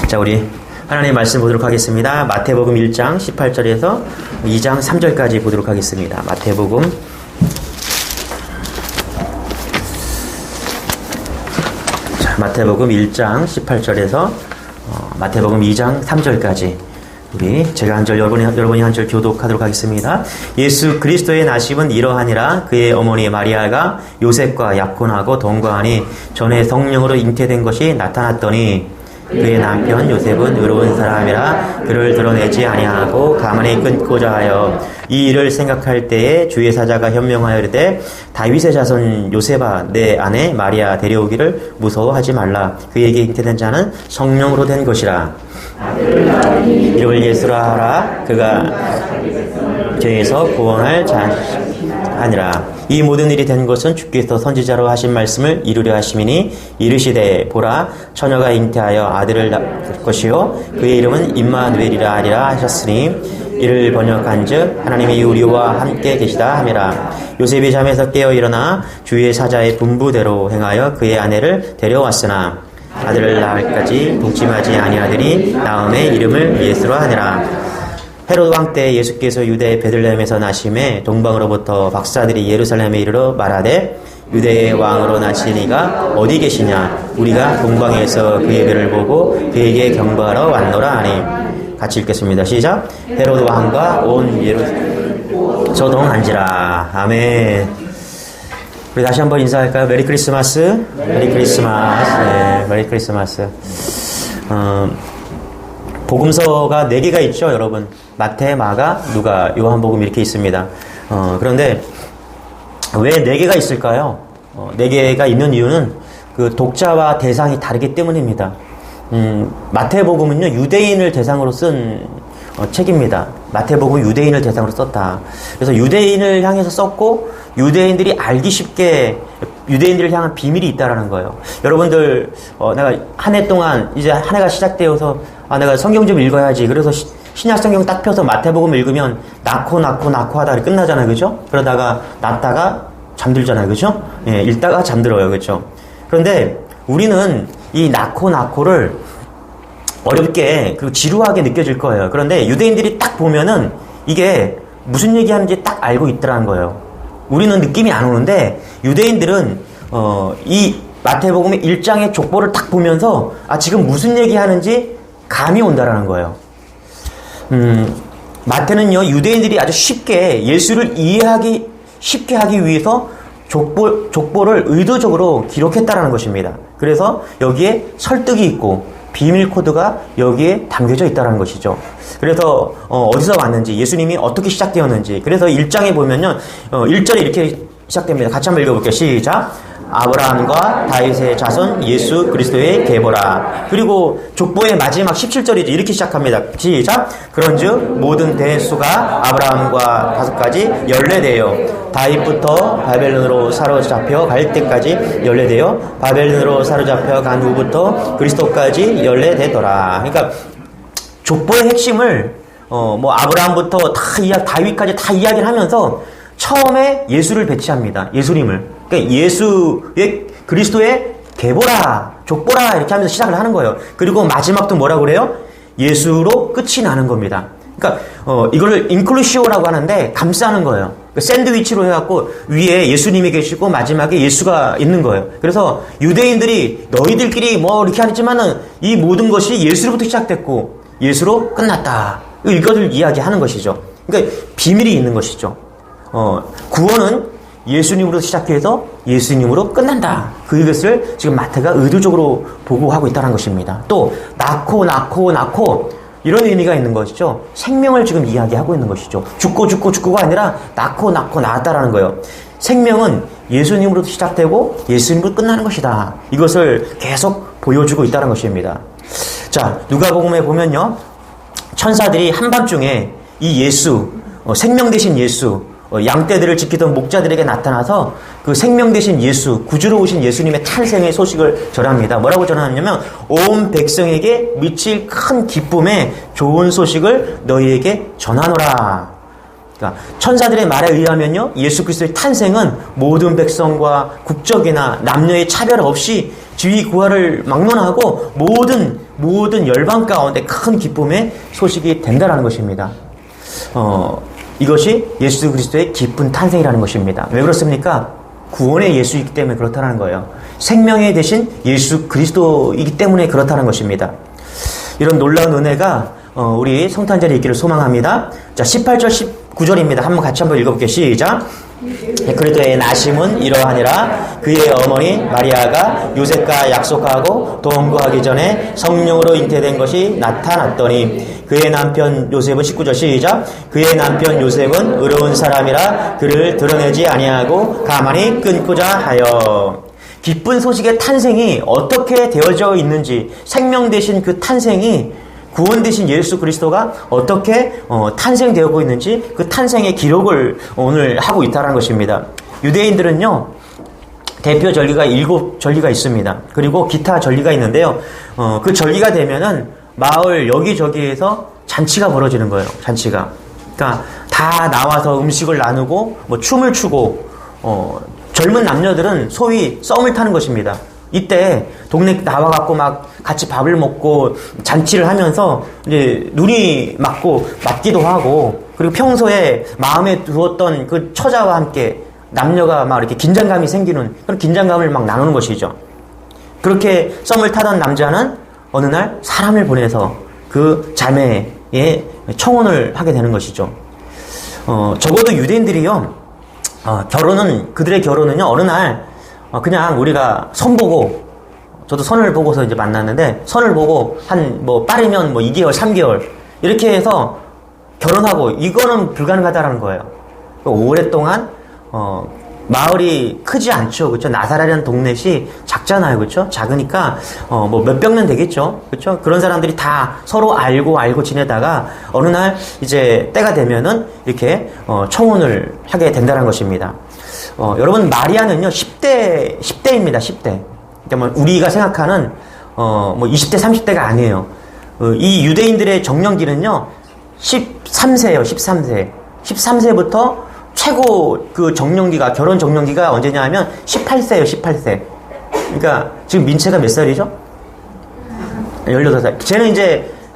자, 우리 하나님의 말씀 보도록 하겠습니다. 마태복음 1장 18절에서 2장 3절까지 보도록 하겠습니다. 마태복음 1장 18절에서 마태복음 2장 3절까지 제가 한 절, 여러분이 한 절 교독하도록 하겠습니다. 예수 그리스도의 나심은 이러하니라. 그의 어머니 마리아가 요셉과 약혼하고 동거하니 전에 성령으로 잉태된 것이 나타났더니 그의 남편 요셉은 의로운 사람이라 그를 드러내지 아니하고 가만히 끊고자 하여 이 일을 생각할 때에 주의 사자가 현명하여 이르되 다윗의 자손 요셉아 내 아내 마리아 데려오기를 무서워하지 말라. 그에게 잉태된 자는 성령으로 된 것이라. 이름을 예수라 하라. 그가 죄에서 구원할 자 아니라. 이 모든 일이 된 것은 주께서 선지자로 하신 말씀을 이루려 하심이니 이르시되 보라 처녀가 잉태하여 아들을 낳을 것이요 그의 이름은 임마누엘이라 하리라 하셨으니 이를 번역한즉 하나님이 우리와 함께 계시다 함이라. 요셉이 잠에서 깨어 일어나 주의 사자의 분부대로 행하여 그의 아내를 데려왔으나 아들을 낳을까지 동침하지 아니하더니 나음에 이름을 예수라 하니라. 헤롯 왕 때 예수께서 유대 베들레헴에서 나심에 동방으로부터 박사들이 예루살렘에 이르러 말하되 유대의 왕으로 나신 이가 어디 계시냐. 우리가 동방에서 그의 별을 보고 그에게 경배하러 왔노라 하니. 같이 읽겠습니다. 시작. 헤롯 왕과 온 예루살렘 소동한지라. 아멘. 우리 다시 한번 인사할까요? 메리 크리스마스. 메리 크리스마스. 네, 메리 크리스마스. 복음서가 4개가 있죠, 여러분. 마태, 마가, 누가, 요한복음 이렇게 있습니다. 그런데 왜 4개가 있을까요? 4개가 있는 이유는 그 독자와 대상이 다르기 때문입니다. 마태복음은요, 유대인을 대상으로 쓴 책입니다. 마태복음 유대인을 대상으로 썼다. 그래서 유대인을 향해서 썼고, 유대인들이 알기 쉽게 유대인들을 향한 비밀이 있다라는 거예요. 여러분들, 내가 한 해 동안, 이제 한 해가 시작되어서, 내가 성경 좀 읽어야지. 그래서 신약 성경 딱 펴서 마태복음 읽으면 낳고 하다가 끝나잖아요. 그죠? 그러다가 낳다가 잠들잖아요. 그죠? 예, 읽다가 잠들어요. 그죠? 그런데 우리는 이 낳고를 어렵게 그리고 지루하게 느껴질 거예요. 그런데 유대인들이 딱 보면은 이게 무슨 얘기하는지 딱 알고 있더라는 거예요. 우리는 느낌이 안 오는데 유대인들은 이 마태복음의 1장의 족보를 딱 보면서 지금 무슨 얘기하는지 감이 온다라는 거예요. 마태는요, 유대인들이 아주 쉽게 예수를 이해하기 쉽게 하기 위해서 족보를 의도적으로 기록했다라는 것입니다. 그래서 여기에 설득이 있고 비밀 코드가 여기에 담겨져 있다는 것이죠. 그래서 어디서 왔는지, 예수님이 어떻게 시작되었는지. 그래서 1장에 보면요, 1절에 이렇게 시작됩니다. 같이 한번 읽어볼게요. 시작. 아브라함과 다윗의 자손 예수 그리스도의 계보라. 그리고 족보의 마지막 17절이죠. 이렇게 시작합니다. 시작. 그런즉 모든 대수가 아브라함과 다섯까지 14대요. 다윗부터 바벨론으로 사로잡혀 갈 때까지 14대요. 바벨론으로 사로잡혀 간 후부터 그리스도까지 14대더라. 그러니까 족보의 핵심을 아브라함부터 다윗까지 다 이야기를 하면서 처음에 예수를 배치합니다. 예수님을. 그러니까 예수의 그리스도의 계보라, 족보라 이렇게 하면서 시작을 하는 거예요. 그리고 마지막도 뭐라고 그래요? 예수로 끝이 나는 겁니다. 그러니까 이거를 인클루시오라고 하는데 감싸는 거예요. 그러니까 샌드위치로 해갖고 위에 예수님이 계시고 마지막에 예수가 있는 거예요. 그래서 유대인들이 너희들끼리 이렇게 하지만은 이 모든 것이 예수로부터 시작됐고 예수로 끝났다. 이것을 이야기하는 것이죠. 그러니까 비밀이 있는 것이죠. 구원은 예수님으로 시작해서 예수님으로 끝난다. 그것을 지금 마태가 의도적으로 보고하고 있다는 것입니다. 또 낳고 이런 의미가 있는 것이죠. 생명을 지금 이야기하고 있는 것이죠. 죽고가 아니라 낳고 낳았다라는 거예요. 생명은 예수님으로 시작되고 예수님으로 끝나는 것이다. 이것을 계속 보여주고 있다는 것입니다. 자, 누가복음에 보면요, 천사들이 한밤중에 이 예수, 생명 대신 예수, 양떼들을 지키던 목자들에게 나타나서 그 생명 대신 예수, 구주로 오신 예수님의 탄생의 소식을 전합니다. 뭐라고 전하냐면 온 백성에게 미칠 큰 기쁨의 좋은 소식을 너희에게 전하노라. 그러니까 천사들의 말에 의하면요, 예수 그리스도의 탄생은 모든 백성과 국적이나 남녀의 차별 없이 지위 구하를 막론하고 모든 모든 열방 가운데 큰 기쁨의 소식이 된다는 것입니다. 이것이 예수 그리스도의 기쁜 탄생이라는 것입니다. 왜 그렇습니까? 구원의 예수이기 때문에 그렇다는 거예요. 생명의 대신 예수 그리스도이기 때문에 그렇다는 것입니다. 이런 놀라운 은혜가 우리 성탄절에 있기를 소망합니다. 자, 18절 19절입니다. 같이 한번 읽어볼게요. 시작. 그리스도의 나심은 이러하니라. 그의 어머니 마리아가 요셉과 약속하고 동거하기 전에 성령으로 잉태된 것이 나타났더니 그의 남편 요셉은 19절 시작. 그의 남편 요셉은 의로운 사람이라 그를 드러내지 아니하고 가만히 끊고자 하여. 기쁜 소식의 탄생이 어떻게 되어져 있는지, 생명 되신 그 탄생이, 구원 되신 예수 그리스도가 어떻게 탄생되고 있는지 그 탄생의 기록을 오늘 하고 있다는 것입니다. 유대인들은요, 대표 절기가 7절기가 있습니다. 그리고 기타 절기가 있는데요. 그 절기가 되면은 마을 여기저기에서 잔치가 벌어지는 거예요. 잔치가. 그러니까 다 나와서 음식을 나누고 뭐 춤을 추고 젊은 남녀들은 소위 썸을 타는 것입니다. 이때 동네 나와갖고 막 같이 밥을 먹고 잔치를 하면서 이제 눈이 맞기도 하고, 그리고 평소에 마음에 두었던 그 처자와 함께 남녀가 막 이렇게 긴장감이 생기는 그런 긴장감을 막 나누는 것이죠. 그렇게 썸을 타던 남자는 어느 날 사람을 보내서 그 자매의 청혼을 하게 되는 것이죠. 적어도 유대인들이요, 그들의 결혼은요, 어느 날 그냥 우리가 선 보고, 저도 선을 보고서 이제 만났는데, 선을 보고 빠르면 2개월, 3개월 이렇게 해서 결혼하고, 이거는 불가능하다라는 거예요. 오랫동안 마을이 크지 않죠, 그렇죠? 나사렛이라는 동네시 작잖아요, 그렇죠? 작으니까 몇백 년 되겠죠, 그렇죠? 그런 사람들이 다 서로 알고 지내다가 어느 날 이제 때가 되면은 이렇게 청혼을 하게 된다는 것입니다. 여러분, 마리아는요 10대입니다. 10대. 그러니까 우리가 생각하는 20대, 30대가 아니에요. 이 유대인들의 정년기는요 13세예요. 13세. 13세부터 최고 그 정년기가, 결혼 정년기가 언제냐 하면 18세예요. 18세. 그러니까 지금 민채가 몇 살이죠? 18살. 쟤는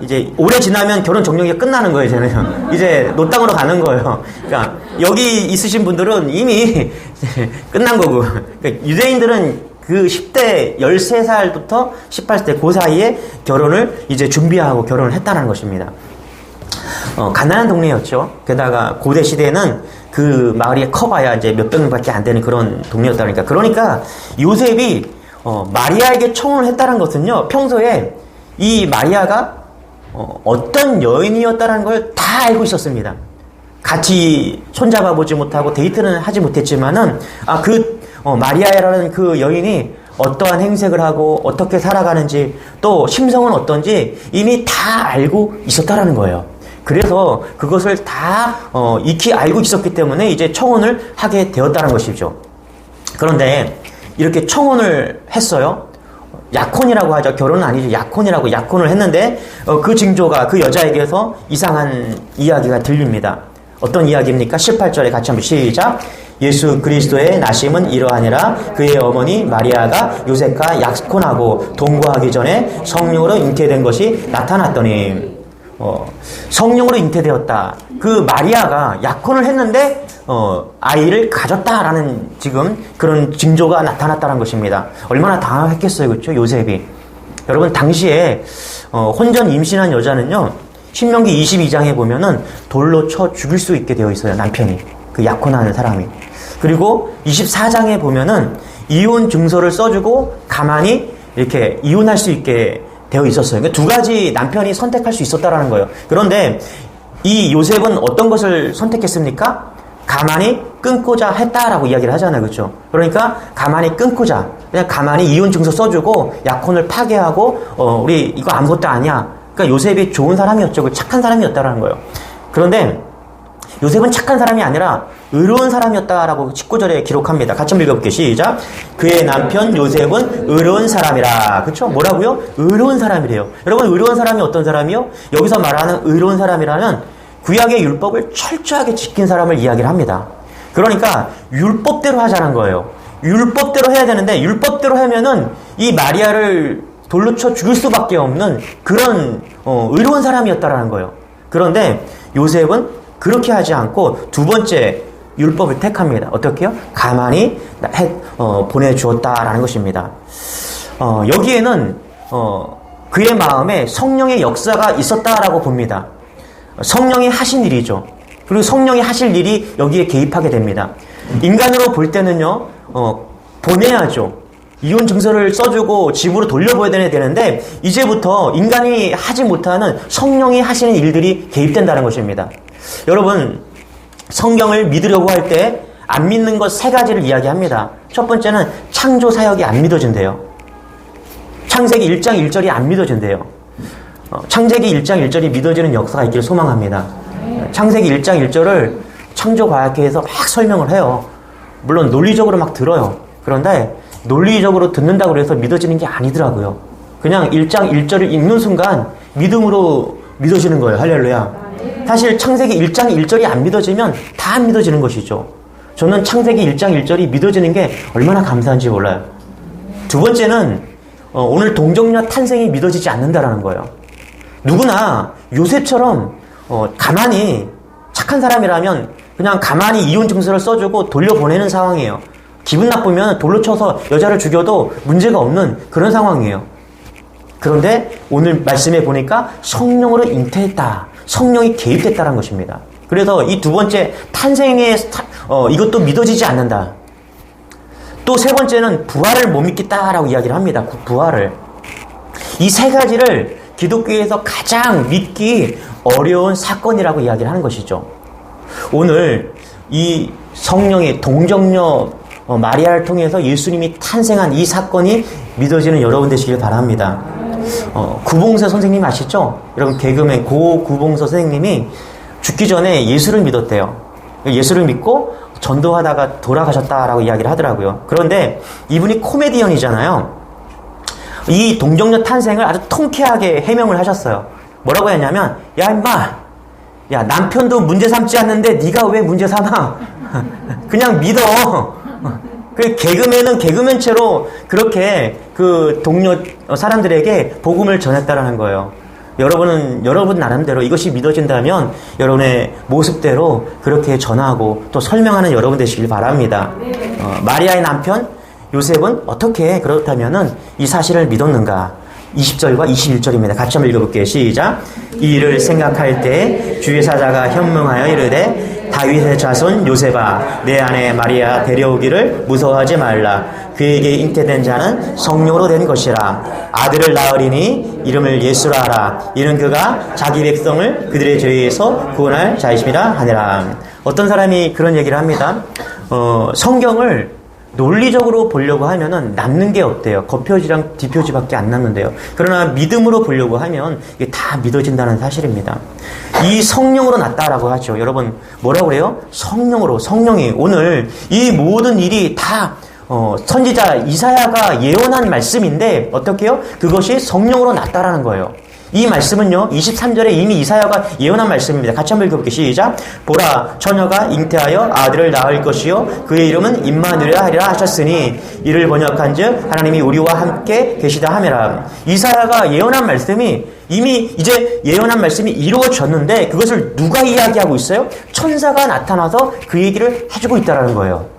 이제 오래 지나면 결혼 정년기가 끝나는 거예요. 쟤는 이제 노땅으로 가는 거예요. 그러니까 여기 있으신 분들은 이미 끝난 거고, 그러니까 유대인들은 그 10대 13살부터 18세 그 사이에 결혼을 이제 준비하고 결혼을 했다는 것입니다. 가난한 동네였죠. 게다가 고대 시대에는 그 마을이 커봐야 이제 몇백 명밖에 안 되는 그런 동네였다니까. 그러니까 요셉이 마리아에게 청혼을 했다는 것은요, 평소에 이 마리아가 어떤 여인이었다는 걸 다 알고 있었습니다. 같이 손잡아 보지 못하고 데이트는 하지 못했지만은 마리아라는 그 여인이 어떠한 행색을 하고 어떻게 살아가는지, 또 심성은 어떤지 이미 다 알고 있었다라는 거예요. 그래서 그것을 다 익히 알고 있었기 때문에 이제 청혼을 하게 되었다는 것이죠. 그런데 이렇게 청혼을 했어요. 약혼이라고 하죠. 결혼은 아니죠. 약혼을 했는데 그 징조가 그 여자에게서 이상한 이야기가 들립니다. 어떤 이야기입니까? 18절에 같이 한번 시작. 예수 그리스도의 나심은 이러하니라. 그의 어머니 마리아가 요셉과 약혼하고 동거하기 전에 성령으로 잉태된 것이 나타났더니. 성령으로 잉태되었다. 그 마리아가 약혼을 했는데 아이를 가졌다라는 지금 그런 징조가 나타났다는 것입니다. 얼마나 당황했겠어요, 그렇죠? 요셉이. 여러분, 당시에 혼전 임신한 여자는요, 신명기 22장에 보면은 돌로 쳐 죽일 수 있게 되어 있어요, 남편이. 그 약혼하는 사람이. 그리고 24장에 보면은 이혼 증서를 써주고 가만히 이렇게 이혼할 수 있게 되어 있었어요. 그러니까 두 가지 남편이 선택할 수 있었다라는 거예요. 그런데 이 요셉은 어떤 것을 선택했습니까? 가만히 끊고자 했다라고 이야기를 하잖아요, 그렇죠? 그러니까 가만히 끊고자, 그냥 가만히 이혼 증서 써주고 약혼을 파기하고 우리 이거 아무것도 아니야. 그러니까 요셉이 좋은 사람이었죠. 착한 사람이었다라는 거예요. 그런데 요셉은 착한 사람이 아니라 의로운 사람이었다라고 19절에 기록합니다. 같이 한번 읽어볼게요. 시작. 그의 남편 요셉은 의로운 사람이라. 그렇죠? 뭐라고요? 의로운 사람이래요. 여러분, 의로운 사람이 어떤 사람이요? 여기서 말하는 의로운 사람이라는 구약의 율법을 철저하게 지킨 사람을 이야기를 합니다. 그러니까 율법대로 하자는 거예요. 율법대로 해야 되는데 율법대로 하면은 이 마리아를 돌로 쳐 죽일 수밖에 없는 그런 의로운 사람이었다라는 거예요. 그런데 요셉은 그렇게 하지 않고 두 번째 율법을 택합니다. 어떻게요? 가만히 보내주었다라는 것입니다. 여기에는 그의 마음에 성령의 역사가 있었다라고 봅니다. 성령이 하신 일이죠. 그리고 성령이 하실 일이 여기에 개입하게 됩니다. 인간으로 볼 때는요, 보내야죠. 이혼 증서를 써주고 집으로 돌려보내야 되는데, 이제부터 인간이 하지 못하는 성령이 하시는 일들이 개입된다는 것입니다. 여러분, 성경을 믿으려고 할 때 안 믿는 것 세 가지를 이야기합니다. 첫 번째는 창조 사역이 안 믿어진대요. 창세기 1장 1절이 안 믿어진대요. 창세기 1장 1절이 믿어지는 역사가 있기를 소망합니다. 창세기 1장 1절을 창조과학회에서 막 설명을 해요. 물론 논리적으로 막 들어요. 그런데 논리적으로 듣는다고 해서 믿어지는 게 아니더라고요. 그냥 1장 1절을 읽는 순간 믿음으로 믿어지는 거예요. 할렐루야. 사실 창세기 1장 1절이 안 믿어지면 다 안 믿어지는 것이죠. 저는 창세기 1장 1절이 믿어지는 게 얼마나 감사한지 몰라요. 두 번째는 오늘 동정녀 탄생이 믿어지지 않는다라는 거예요. 누구나 요셉처럼 가만히 착한 사람이라면 그냥 가만히 이혼 증서를 써주고 돌려보내는 상황이에요. 기분 나쁘면 돌로 쳐서 여자를 죽여도 문제가 없는 그런 상황이에요. 그런데 오늘 말씀해 보니까 성령으로 잉태했다. 성령이 개입됐다는 것입니다. 그래서 이 두 번째 탄생의 이것도 믿어지지 않는다. 또 세 번째는 부활을 못 믿겠다라고 이야기를 합니다. 부활을. 이 세 가지를 기독교에서 가장 믿기 어려운 사건이라고 이야기를 하는 것이죠. 오늘 이 성령의 동정녀 마리아를 통해서 예수님이 탄생한 이 사건이 믿어지는 여러분 되시길 바랍니다. 구봉서 선생님 아시죠? 여러분 개그맨 고 구봉서 선생님이 죽기 전에 예수를 믿었대요. 예수를 믿고 전도하다가 돌아가셨다라고 이야기를 하더라고요. 그런데 이분이 코미디언이잖아요. 이 동정녀 탄생을 아주 통쾌하게 해명을 하셨어요. 뭐라고 했냐면, 야 임마, 야 남편도 문제 삼지 않는데 네가 왜 문제 삼아? 그냥 믿어. 그 개그맨은 개그맨체로 그렇게 그 동료 사람들에게 복음을 전했다라는 거예요. 여러분 나름대로 이것이 믿어진다면 여러분의 모습대로 그렇게 전하고 또 설명하는 여러분 되시길 바랍니다. 마리아의 남편 요셉은 어떻게 그렇다면은 이 사실을 믿었는가? 20절과 21절입니다. 같이 한번 읽어볼게요. 시작. 이 일을 생각할 때 주의 사자가 현명하여 이르되 다윗의 자손 요셉아 내 아내 마리아 데려오기를 무서워하지 말라. 그에게 잉태된 자는 성령으로 된 것이라. 아들을 낳으리니 이름을 예수라 하라. 이는 그가 자기 백성을 그들의 죄에서 구원할 자이심이라 하니라. 어떤 사람이 그런 얘기를 합니다. 성경을 논리적으로 보려고 하면은 남는 게 없대요. 겉표지랑 뒷표지밖에 안 남는데요. 그러나 믿음으로 보려고 하면 이게 다 믿어진다는 사실입니다. 이 성령으로 났다라고 하죠. 여러분 뭐라고 그래요? 성령으로, 성령이 오늘 이 모든 일이 다 선지자 이사야가 예언한 말씀인데 어떻게 해요? 그것이 성령으로 났다라는 거예요. 이 말씀은요 23절에 이미 이사야가 예언한 말씀입니다. 같이 한번 읽어볼게요. 시작. 보라 처녀가 잉태하여 아들을 낳을 것이요 그의 이름은 임마누엘이라 하리라 하셨으니 이를 번역한즉 하나님이 우리와 함께 계시다 하매라. 이사야가 예언한 말씀이 이미 이제 예언한 말씀이 이루어졌는데 그것을 누가 이야기하고 있어요? 천사가 나타나서 그 얘기를 해주고 있다는 거예요.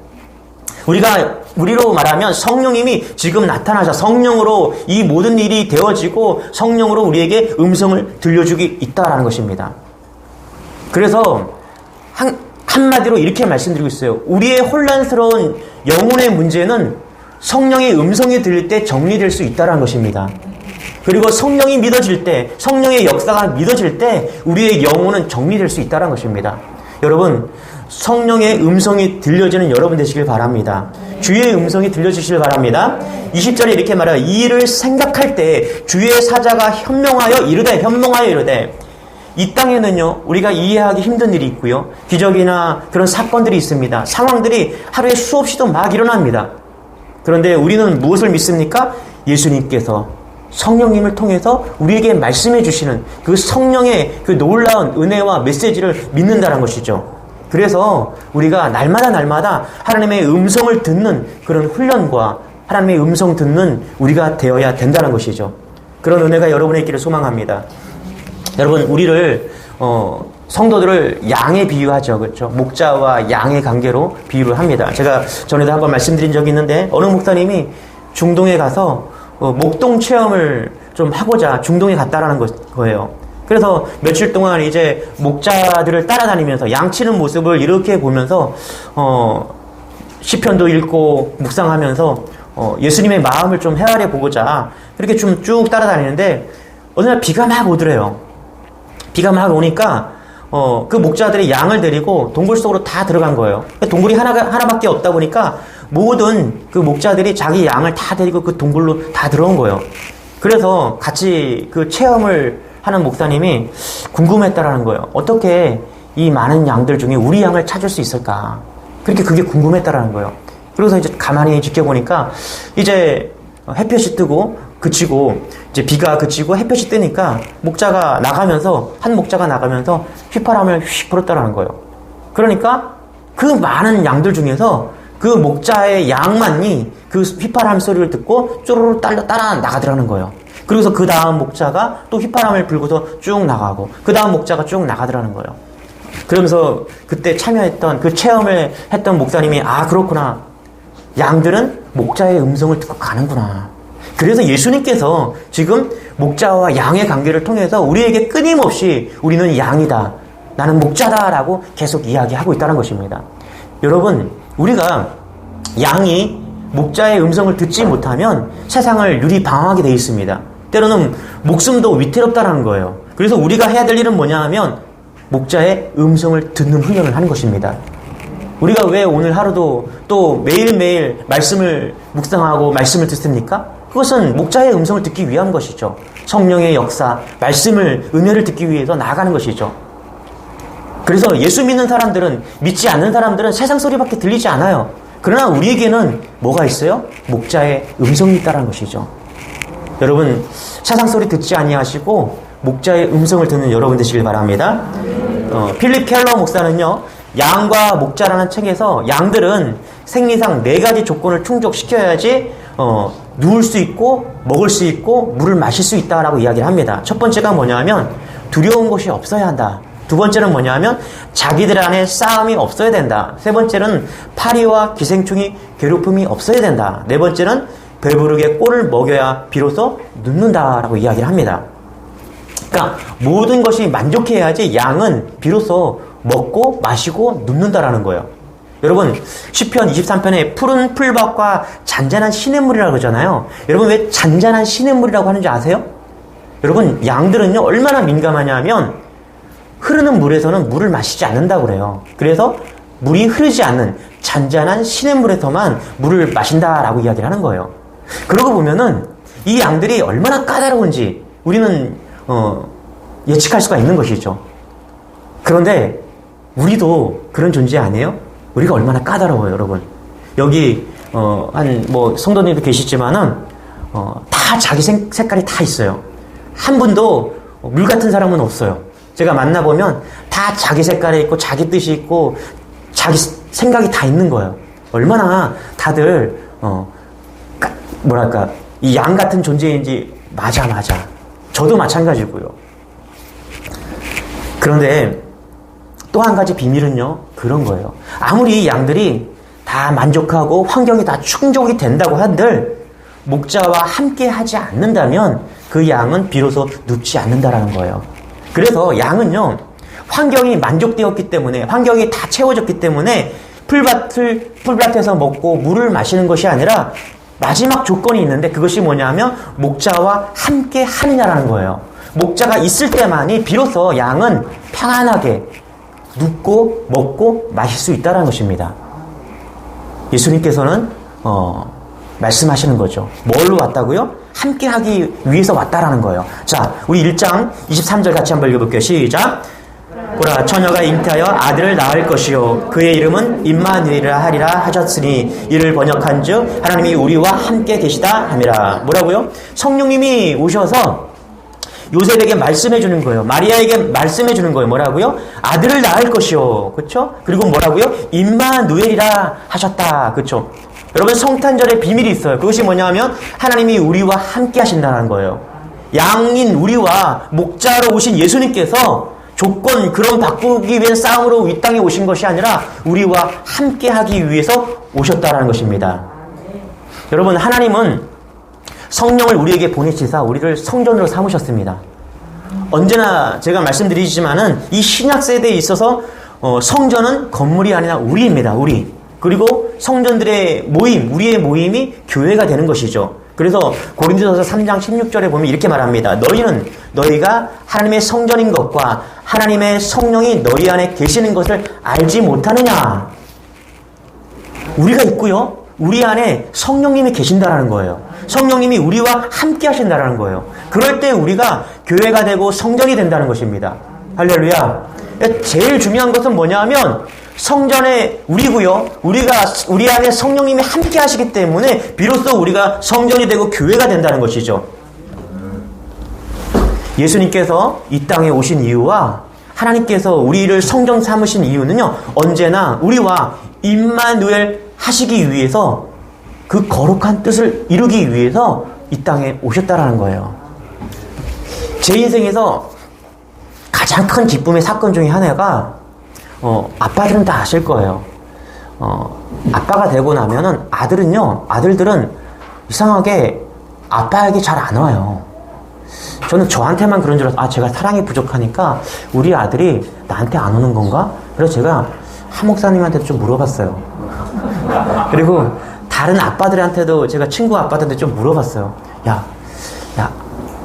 우리로 말하면 성령님이 지금 나타나셔 성령으로 이 모든 일이 되어지고 성령으로 우리에게 음성을 들려주기 있다라는 것입니다. 그래서 한마디로 이렇게 말씀드리고 있어요. 우리의 혼란스러운 영혼의 문제는 성령의 음성이 들릴 때 정리될 수 있다라는 것입니다. 그리고 성령이 믿어질 때, 성령의 역사가 믿어질 때 우리의 영혼은 정리될 수 있다는 것입니다. 여러분, 성령의 음성이 들려지는 여러분 되시길 바랍니다. 주의 음성이 들려주시길 바랍니다. 20절에 이렇게 말해요. 이 일을 생각할 때 주의 사자가 현명하여 이르되 이 땅에는요 우리가 이해하기 힘든 일이 있고요 기적이나 그런 사건들이 있습니다. 상황들이 하루에 수없이도 막 일어납니다. 그런데 우리는 무엇을 믿습니까? 예수님께서 성령님을 통해서 우리에게 말씀해 주시는 그 성령의 그 놀라운 은혜와 메시지를 믿는다는 것이죠. 그래서 우리가 날마다 하나님의 음성을 듣는 그런 훈련과 하나님의 음성 듣는 우리가 되어야 된다는 것이죠. 그런 은혜가 여러분의 있기를 소망합니다. 여러분, 우리를 성도들을 양에 비유하죠. 그렇죠? 목자와 양의 관계로 비유를 합니다. 제가 전에도 한번 말씀드린 적이 있는데 어느 목사님이 중동에 가서 목동 체험을 좀 하고자 중동에 갔다라는 거예요. 그래서 며칠 동안 이제 목자들을 따라다니면서 양치는 모습을 이렇게 보면서 시편도 읽고 묵상하면서 예수님의 마음을 좀 헤아려 보고자 그렇게 좀 쭉 따라다니는데 어느 날 비가 막 오더래요. 비가 막 오니까 그 목자들이 양을 데리고 동굴 속으로 다 들어간 거예요. 동굴이 하나밖에 없다 보니까 모든 그 목자들이 자기 양을 다 데리고 그 동굴로 다 들어온 거예요. 그래서 같이 그 체험을 하는 목사님이 궁금했다라는 거예요. 어떻게 이 많은 양들 중에 우리 양을 찾을 수 있을까? 그게 궁금했다라는 거예요. 그래서 이제 가만히 지켜보니까 이제 햇볕이 뜨고 그치고 이제 비가 그치고 햇볕이 뜨니까 한 목자가 나가면서 휘파람을 휙 불었다라는 거예요. 그러니까 그 많은 양들 중에서 그 목자의 양만이 그 휘파람 소리를 듣고 쪼르르 따라 나가더라는 거예요. 그래서 그 다음 목자가 또 휘파람을 불고서 쭉 나가고 그 다음 목자가 쭉 나가더라는 거예요. 그러면서 그때 참여했던 그 체험을 했던 목사님이 그렇구나. 양들은 목자의 음성을 듣고 가는구나. 그래서 예수님께서 지금 목자와 양의 관계를 통해서 우리에게 끊임없이 우리는 양이다. 나는 목자다라고 계속 이야기하고 있다는 것입니다. 여러분, 우리가 양이 목자의 음성을 듣지 못하면 세상을 유리방황하게 되어 있습니다. 때로는 목숨도 위태롭다는 거예요. 그래서 우리가 해야 될 일은 뭐냐 하면 목자의 음성을 듣는 훈련을 하는 것입니다. 우리가 왜 오늘 하루도 또 매일매일 말씀을 묵상하고 말씀을 듣습니까? 그것은 목자의 음성을 듣기 위한 것이죠. 성령의 역사, 말씀을, 은혜를 듣기 위해서 나아가는 것이죠. 그래서 예수 믿는 사람들은, 믿지 않는 사람들은 세상 소리밖에 들리지 않아요. 그러나 우리에게는 뭐가 있어요? 목자의 음성이 있다는 것이죠. 여러분, 세상 소리 듣지 아니하시고 목자의 음성을 듣는 여러분 되시길 바랍니다. 필립 켈러 목사는요, 양과 목자라는 책에서 양들은 생리상 4가지 조건을 충족시켜야지 누울 수 있고 먹을 수 있고 물을 마실 수 있다라고 이야기를 합니다. 첫 번째가 뭐냐면 두려운 것이 없어야 한다. 두 번째는 뭐냐면 자기들 안에 싸움이 없어야 된다. 세 번째는 파리와 기생충이 괴롭힘이 없어야 된다. 네 번째는 배부르게 꼴을 먹여야 비로소 눕는다라고 이야기를 합니다. 그러니까 모든 것이 만족해야지 양은 비로소 먹고 마시고 눕는다라는 거예요. 여러분, 시편 23편에 푸른 풀밭과 잔잔한 시냇물이라고 그러잖아요. 여러분, 왜 잔잔한 시냇물이라고 하는지 아세요? 여러분, 양들은요 얼마나 민감하냐 하면 흐르는 물에서는 물을 마시지 않는다고 그래요. 그래서 물이 흐르지 않는 잔잔한 시냇물에서만 물을 마신다라고 이야기를 하는 거예요. 그러고 보면은 이 양들이 얼마나 까다로운지 우리는 예측할 수가 있는 것이죠. 그런데 우리도 그런 존재 아니에요? 우리가 얼마나 까다로워요, 여러분. 여기 성도님도 계시지만은 다 자기 색깔이 다 있어요. 한 분도 물 같은 사람은 없어요. 제가 만나보면 다 자기 색깔이 있고 자기 뜻이 있고 자기 생각이 다 있는 거예요. 얼마나 다들 이 양 같은 존재인지. 맞아. 저도 마찬가지고요. 그런데 또 한 가지 비밀은요, 그런 거예요. 아무리 이 양들이 다 만족하고 환경이 다 충족이 된다고 한들 목자와 함께 하지 않는다면 그 양은 비로소 눕지 않는다라는 거예요. 그래서 양은요, 환경이 만족되었기 때문에, 환경이 다 채워졌기 때문에 풀밭에서 먹고 물을 마시는 것이 아니라 마지막 조건이 있는데 그것이 뭐냐면 목자와 함께 하느냐라는 거예요. 목자가 있을 때만이 비로소 양은 평안하게 눕고 먹고 마실 수 있다는 것입니다. 예수님께서는 말씀하시는 거죠. 뭘로 왔다고요? 함께 하기 위해서 왔다라는 거예요. 자, 우리 1장 23절 같이 한번 읽어볼게요. 시작. 보라, 처녀가 잉태하여 아들을 낳을 것이요 그의 이름은 임마누엘이라 하리라 하셨으니 이를 번역한즉 하나님이 우리와 함께 계시다 함이라. 뭐라고요? 성령님이 오셔서 요셉에게 말씀해 주는 거예요. 마리아에게 말씀해 주는 거예요. 뭐라고요? 아들을 낳을 것이요. 그렇죠? 그리고 뭐라고요? 임마누엘이라 하셨다. 그렇죠? 여러분, 성탄절에 비밀이 있어요. 그것이 뭐냐면 하나님이 우리와 함께 하신다는 거예요. 양인 우리와 목자로 오신 예수님께서 조건 그런 바꾸기 위한 싸움으로 이 땅에 오신 것이 아니라 우리와 함께 하기 위해서 오셨다라는 것입니다. 여러분, 하나님은 성령을 우리에게 보내시사 우리를 성전으로 삼으셨습니다. 언제나 제가 말씀드리지만은 이 신약 세대에 있어서 성전은 건물이 아니라 우리입니다. 우리. 그리고 성전들의 모임, 우리의 모임이 교회가 되는 것이죠. 그래서 고린도전서 3장 16절에 보면 이렇게 말합니다. 너희는 너희가 하나님의 성전인 것과 하나님의 성령이 너희 안에 계시는 것을 알지 못하느냐. 우리가 있고요. 우리 안에 성령님이 계신다라는 거예요. 성령님이 우리와 함께 하신다라는 거예요. 그럴 때 우리가 교회가 되고 성전이 된다는 것입니다. 할렐루야. 제일 중요한 것은 뭐냐 하면 성전에 우리고요. 우리 안에 성령님이 함께 하시기 때문에 비로소 우리가 성전이 되고 교회가 된다는 것이죠. 예수님께서 이 땅에 오신 이유와 하나님께서 우리를 성전 삼으신 이유는요. 언제나 우리와 임마누엘 하시기 위해서 그 거룩한 뜻을 이루기 위해서 이 땅에 오셨다라는 거예요. 제 인생에서 가장 큰 기쁨의 사건 중에 하나가 아빠들은 다 아실 거예요. 아빠가 되고 나면은 아들들은 이상하게 아빠에게 잘 안 와요. 저는 저한테만 그런 줄 알았어요. 제가 사랑이 부족하니까 우리 아들이 나한테 안 오는 건가? 그래서 제가 한 목사님한테도 좀 물어봤어요. 그리고 다른 아빠들한테도 제가 친구 아빠들한테 좀 물어봤어요. 야,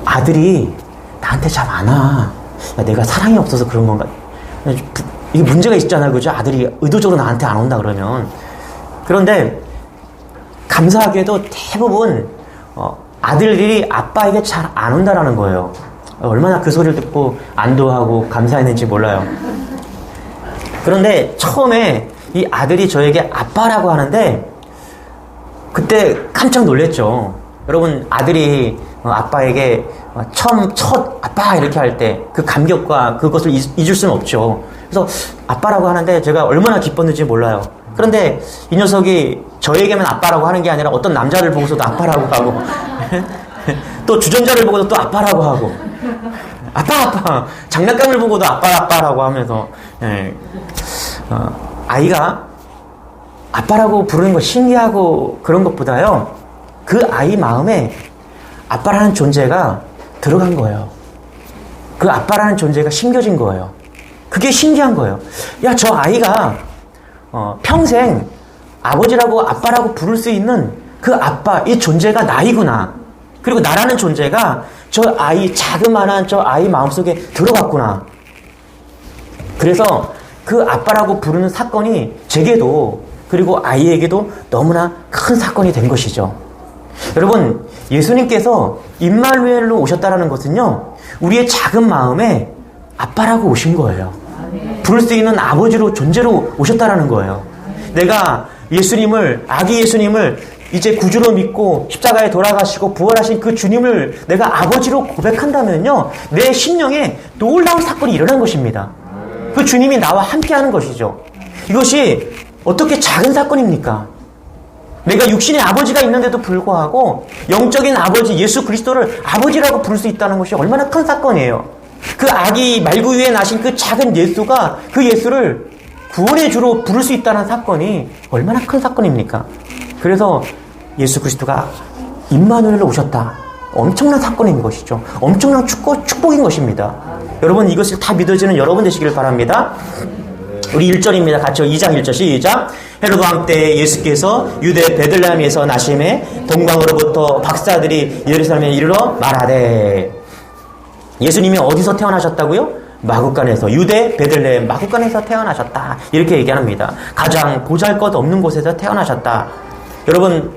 아들이 나한테 잘 안 와. 내가 사랑이 없어서 그런 건가? 이게 문제가 있잖아요. 그죠? 아들이 의도적으로 나한테 안 온다 그러면. 그런데 감사하게도 대부분 아들들이 아빠에게 잘 안 온다라는 거예요. 얼마나 그 소리를 듣고 안도하고 감사했는지 몰라요. 그런데 처음에 이 아들이 저에게 아빠라고 하는데 그때 깜짝 놀랐죠. 여러분, 아들이 아빠에게 첫 아빠 이렇게 할 때 그 감격과 그것을 잊을 수는 없죠. 그래서 아빠라고 하는데 제가 얼마나 기뻤는지 몰라요. 그런데 이 녀석이 저에게만 아빠라고 하는 게 아니라 어떤 남자를 보고서도 아빠라고 하고 또 주전자를 보고도 또 아빠라고 하고 아빠 장난감을 보고도 아빠라고 하면서 아이가 아빠라고 부르는 거 신기하고 그런 것보다요, 그 아이 마음에 아빠라는 존재가 들어간 거예요. 그 아빠라는 존재가 심겨진 거예요. 그게 신기한 거예요. 야, 저 아이가 평생 아버지라고 아빠라고 부를 수 있는 그 아빠, 이 존재가 나이구나. 그리고 나라는 존재가 저 아이, 자그마한 저 아이 마음속에 들어갔구나. 그래서 그 아빠라고 부르는 사건이 제게도 그리고 아이에게도 너무나 큰 사건이 된 것이죠. 여러분, 예수님께서 임마누엘로 오셨다라는 것은요, 우리의 작은 마음에 아빠라고 오신 거예요. 부를 수 있는 아버지로 존재로 오셨다라는 거예요. 내가 아기 예수님을 이제 구주로 믿고 십자가에 돌아가시고 부활하신 그 주님을 내가 아버지로 고백한다면요, 내 심령에 놀라운 사건이 일어난 것입니다. 그 주님이 나와 함께 하는 것이죠. 이것이 어떻게 작은 사건입니까? 내가 육신의 아버지가 있는데도 불구하고 영적인 아버지 예수 그리스도를 아버지라고 부를 수 있다는 것이 얼마나 큰 사건이에요. 그 아기 말구 위에 나신 그 작은 예수가 그 예수를 구원의 주로 부를 수 있다는 사건이 얼마나 큰 사건입니까? 그래서 예수 그리스도가 임마누엘로 오셨다. 엄청난 사건인 것이죠. 엄청난 축복인 것입니다. 여러분, 이것을 다 믿어지는 여러분 되시기를 바랍니다. 우리 1절입니다. 같이 2장 1절 시작. 헤로드 왕 때 예수께서 유대 베들레헴에서 나심에 동방으로부터 박사들이 예루살렘에 이르러 말하되. 예수님이 어디서 태어나셨다고요? 마구간에서, 유대 베들레헴 마구간에서 태어나셨다. 이렇게 얘기합니다. 가장 보잘것없는 곳에서 태어나셨다. 여러분,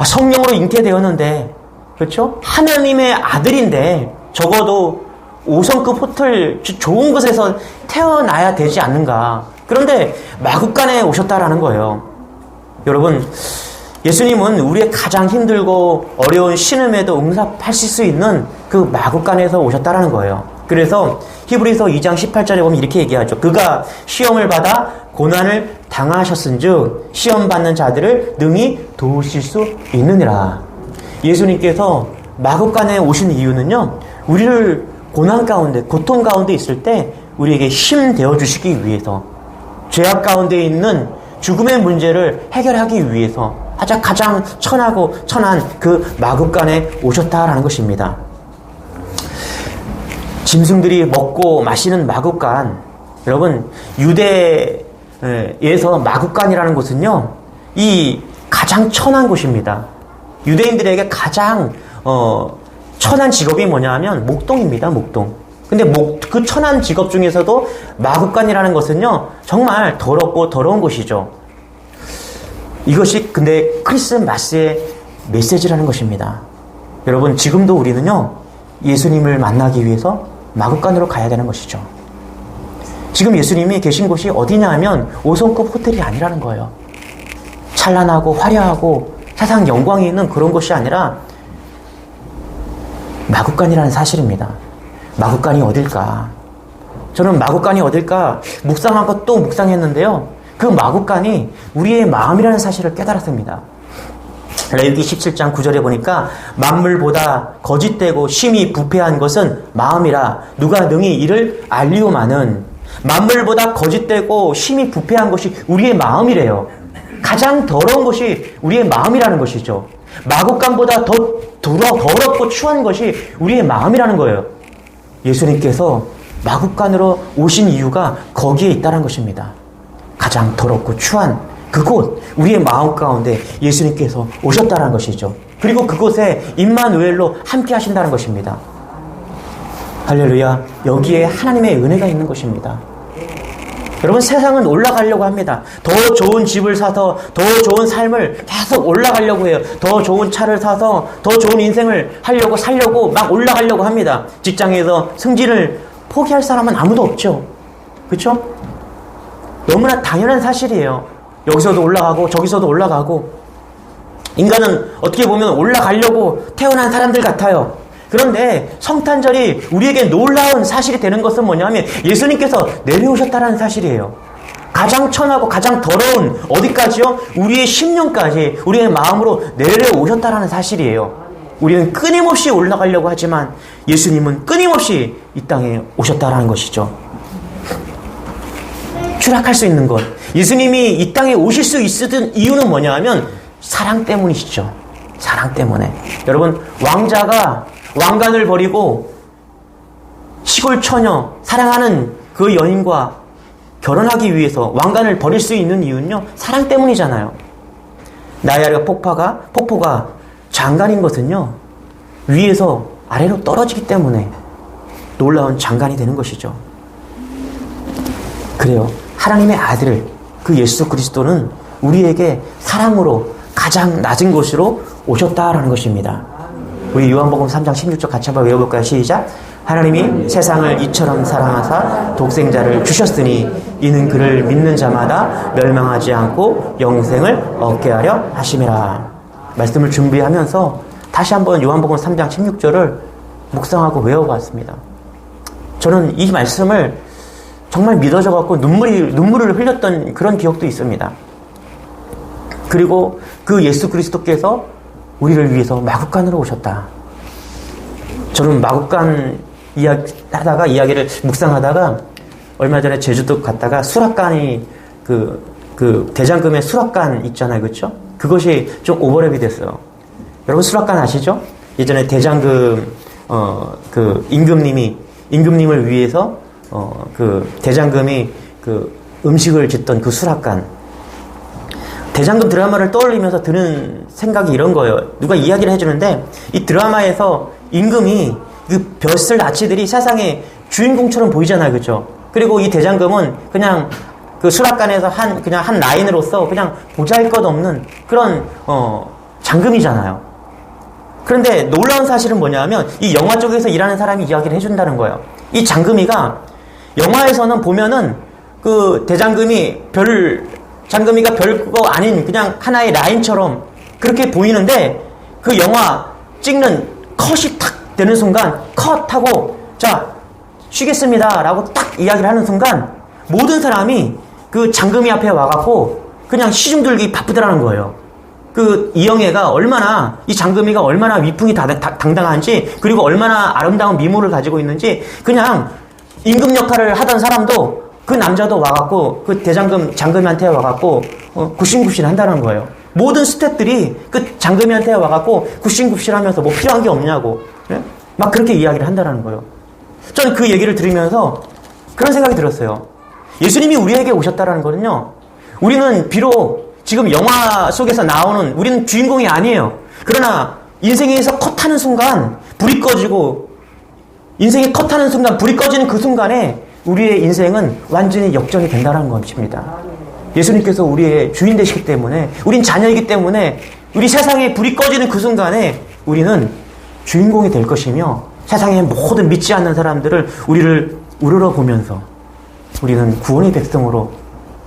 성령으로 잉태되었는데, 그렇죠? 하나님의 아들인데 적어도 5성급 호텔 좋은 곳에서 태어나야 되지 않는가. 그런데 마구간에 오셨다라는 거예요. 여러분, 예수님은 우리의 가장 힘들고 어려운 신음에도 응답하실 수 있는 그 마구간에서 오셨다라는 거예요. 그래서 히브리서 2장 18절에 보면 이렇게 얘기하죠. 그가 시험을 받아 고난을 당하셨은즉 시험 받는 자들을 능히 도우실 수 있느니라. 예수님께서 마구간에 오신 이유는요, 우리를 고난 가운데, 고통 가운데 있을 때 우리에게 힘 되어 주시기 위해서, 죄악 가운데 있는 죽음의 문제를 해결하기 위해서 가장 천하고 천한 그 마구간에 오셨다라는 것입니다. 짐승들이 먹고 마시는 마구간, 여러분, 유대에서 마구간이라는 곳은요, 이 가장 천한 곳입니다. 유대인들에게 가장 천한 직업이 뭐냐 하면 목동입니다. 목동. 근데 그 천한 직업 중에서도 마구간이라는 것은요, 정말 더럽고 더러운 곳이죠. 이것이 근데 크리스마스의 메시지라는 것입니다. 여러분, 지금도 우리는요, 예수님을 만나기 위해서 마구간으로 가야 되는 것이죠. 지금 예수님이 계신 곳이 어디냐 하면 5성급 호텔이 아니라는 거예요. 찬란하고 화려하고 세상 영광이 있는 그런 곳이 아니라 마구간이라는 사실입니다. 마구간이 어딜까? 저는 마구간이 어딜까 묵상하고 또 묵상했는데요. 그 마구간이 우리의 마음이라는 사실을 깨달았습니다. 레위기 17장 9절에 보니까 만물보다 거짓되고 심히 부패한 것은 마음이라 누가 능히 이를 알리오마는. 만물보다 거짓되고 심히 부패한 것이 우리의 마음이래요. 가장 더러운 것이 우리의 마음이라는 것이죠. 마구간보다 더 더럽고 추한 것이 우리의 마음이라는 거예요. 예수님께서 마구간으로 오신 이유가 거기에 있다는 것입니다. 가장 더럽고 추한 그곳, 우리의 마음 가운데 예수님께서 오셨다는 것이죠. 그리고 그곳에 임마누엘로 함께 하신다는 것입니다. 할렐루야. 여기에 하나님의 은혜가 있는 것입니다. 여러분, 세상은 올라가려고 합니다. 더 좋은 집을 사서 더 좋은 삶을 계속 올라가려고 해요. 더 좋은 차를 사서 더 좋은 인생을 살려고 막 올라가려고 합니다. 직장에서 승진을 포기할 사람은 아무도 없죠. 그렇죠? 너무나 당연한 사실이에요. 여기서도 올라가고 저기서도 올라가고. 인간은 어떻게 보면 올라가려고 태어난 사람들 같아요. 그런데 성탄절이 우리에게 놀라운 사실이 되는 것은 뭐냐면 예수님께서 내려오셨다는 사실이에요. 가장 천하고 가장 더러운 어디까지요? 우리의 심령까지 우리의 마음으로 내려오셨다는 사실이에요. 우리는 끊임없이 올라가려고 하지만 예수님은 끊임없이 이 땅에 오셨다는 것이죠. 추락할 수 있는 것, 예수님이 이 땅에 오실 수 있었던 이유는 뭐냐 하면 사랑 때문이시죠. 사랑 때문에. 여러분, 왕자가 왕관을 버리고 시골 처녀, 사랑하는 그 여인과 결혼하기 위해서 왕관을 버릴 수 있는 이유는요, 사랑 때문이잖아요. 나야가 폭포가 장관인 것은요, 위에서 아래로 떨어지기 때문에 놀라운 장관이 되는 것이죠. 그래요. 하나님의 아들, 그 예수 그리스도는 우리에게 사랑으로 가장 낮은 곳으로 오셨다라는 것입니다. 우리 요한복음 3장 16절 같이 한번 외워볼까요? 시작. 하나님이 세상을 이처럼 사랑하사 독생자를 주셨으니 이는 그를 믿는 자마다 멸망하지 않고 영생을 얻게 하려 하심이라. 말씀을 준비하면서 다시 한번 요한복음 3장 16절을 묵상하고 외워봤습니다. 저는 이 말씀을 정말 믿어져갖고 눈물을 흘렸던 그런 기억도 있습니다. 그리고 그 예수 그리스도께서 우리를 위해서 마구간으로 오셨다. 저는 마구간 이야기를 묵상하다가 얼마 전에 제주도 갔다가 수락관이 그 대장금의 수락관 있잖아요. 그렇죠? 그것이 좀 오버랩이 됐어요. 여러분 수락관 아시죠? 예전에 대장금 그 임금님을 위해서 그 대장금이 그 음식을 짓던 그 수락관. 대장금 드라마를 떠올리면서 드는 생각이 이런 거예요. 누가 이야기를 해주는데 이 드라마에서 임금이 그 벼슬 나치들이 세상의 주인공처럼 보이잖아요. 그렇죠? 그리고 이 대장금은 그냥 그 수락관에서 그냥 한 라인으로서 그냥 보잘것없는 그런 장금이잖아요. 그런데 놀라운 사실은 뭐냐면 이 영화 쪽에서 일하는 사람이 이야기를 해준다는 거예요. 이 장금이가 영화에서는 보면은 그 장금이가 별거 아닌 그냥 하나의 라인처럼 그렇게 보이는데 그 영화 찍는 컷이 탁 되는 순간 컷하고 자 쉬겠습니다 라고 딱 이야기를 하는 순간 모든 사람이 그 장금이 앞에 와갖고 그냥 시중 들기 바쁘더라는 거예요. 그 이영애가 얼마나, 이 장금이가 얼마나 위풍이 당당한지, 그리고 얼마나 아름다운 미모를 가지고 있는지, 그냥 임금 역할을 하던 사람도 그 남자도 와갖고 그 장금이한테 와갖고 굽신굽신 한다는 거예요. 모든 스태프들이 그 장금이한테 와갖고 굽신굽신 하면서 뭐 필요한 게 없냐고, 예? 막 그렇게 이야기를 한다는 거예요. 저는 그 얘기를 들으면서 그런 생각이 들었어요. 예수님이 우리에게 오셨다라는 거는요, 우리는 비록 지금 영화 속에서 나오는, 우리는 주인공이 아니에요. 그러나 인생에서 컷하는 순간 불이 꺼지고, 인생이 컷하는 순간 불이 꺼지는 그 순간에 우리의 인생은 완전히 역전이 된다는 것입니다. 예수님께서 우리의 주인 되시기 때문에, 우린 자녀이기 때문에 우리 세상에 불이 꺼지는 그 순간에 우리는 주인공이 될 것이며, 세상의 모든 믿지 않는 사람들을 우리를 우러러보면서 우리는 구원의 백성으로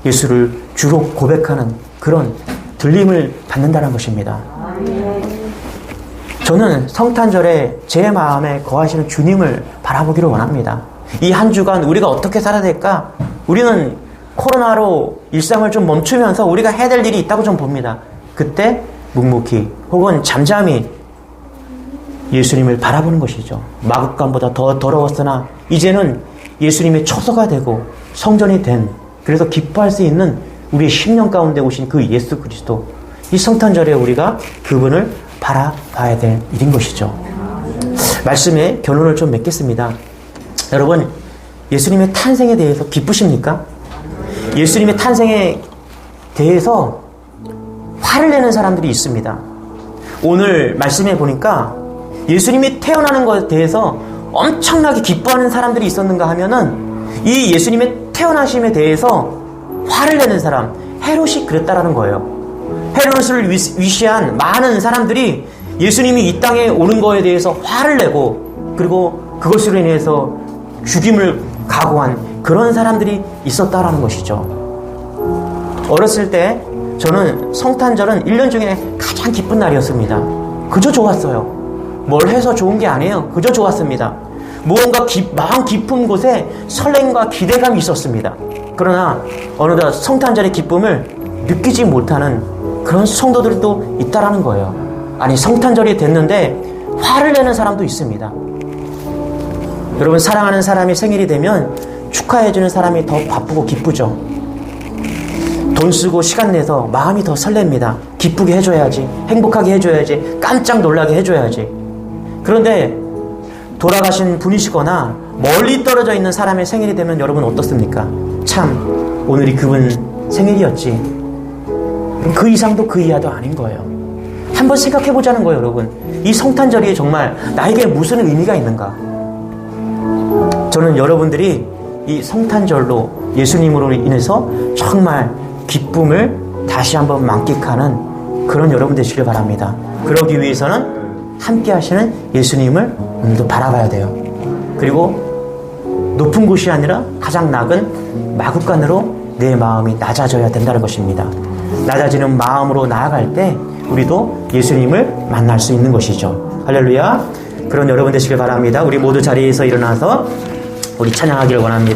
예수를 주로 고백하는 그런 들림을 받는다는 것입니다. 저는 성탄절에 제 마음에 거하시는 주님을 바라보기를 원합니다. 이 한 주간 우리가 어떻게 살아야 될까? 우리는 코로나로 일상을 좀 멈추면서 우리가 해야 될 일이 있다고 좀 봅니다. 그때 묵묵히 혹은 잠잠히 예수님을 바라보는 것이죠. 마국간보다 더 더러웠으나 이제는 예수님의 처소가 되고 성전이 된, 그래서 기뻐할 수 있는 우리의 심령 가운데 오신 그 예수 그리스도, 이 성탄절에 우리가 그분을 바라봐야 될 일인 것이죠. 말씀에 결론을 좀 맺겠습니다. 여러분, 예수님의 탄생에 대해서 기쁘십니까? 예수님의 탄생에 대해서 화를 내는 사람들이 있습니다. 오늘 말씀해 보니까 예수님이 태어나는 것에 대해서 엄청나게 기뻐하는 사람들이 있었는가 하면은, 이 예수님의 태어나심에 대해서 화를 내는 사람, 헤롯이 그랬다라는 거예요. 헤롯을 위시한 많은 사람들이 예수님이 이 땅에 오는 거에 대해서 화를 내고, 그리고 그것으로 인해서 죽임을 각오한 그런 사람들이 있었다라는 것이죠. 어렸을 때 저는 성탄절은 1년 중에 가장 기쁜 날이었습니다. 그저 좋았어요. 뭘 해서 좋은 게 아니에요. 그저 좋았습니다. 무언가 마음 깊은 곳에 설렘과 기대감이 있었습니다. 그러나 어느덧 성탄절의 기쁨을 느끼지 못하는 그런 성도들도 있다라는 거예요. 아니, 성탄절이 됐는데 화를 내는 사람도 있습니다. 여러분, 사랑하는 사람이 생일이 되면 축하해주는 사람이 더 바쁘고 기쁘죠. 돈 쓰고 시간 내서 마음이 더 설렙니다. 기쁘게 해줘야지, 행복하게 해줘야지, 깜짝 놀라게 해줘야지. 그런데 돌아가신 분이시거나 멀리 떨어져 있는 사람의 생일이 되면 여러분 어떻습니까? 참, 오늘이 그분 생일이었지. 그 이상도 그 이하도 아닌 거예요. 한번 생각해 보자는 거예요, 여러분. 이 성탄절이 정말 나에게 무슨 의미가 있는가? 저는 여러분들이 이 성탄절로 예수님으로 인해서 정말 기쁨을 다시 한번 만끽하는 그런 여러분 되시길 바랍니다. 그러기 위해서는 함께 하시는 예수님을 오늘도 바라봐야 돼요. 그리고 높은 곳이 아니라 가장 낮은 마국간으로 내 마음이 낮아져야 된다는 것입니다. 낮아지는 마음으로 나아갈 때 우리도 예수님을 만날 수 있는 것이죠. 할렐루야. 그런 여러분 되시길 바랍니다. 우리 모두 자리에서 일어나서 우리 찬양하기를 원합니다.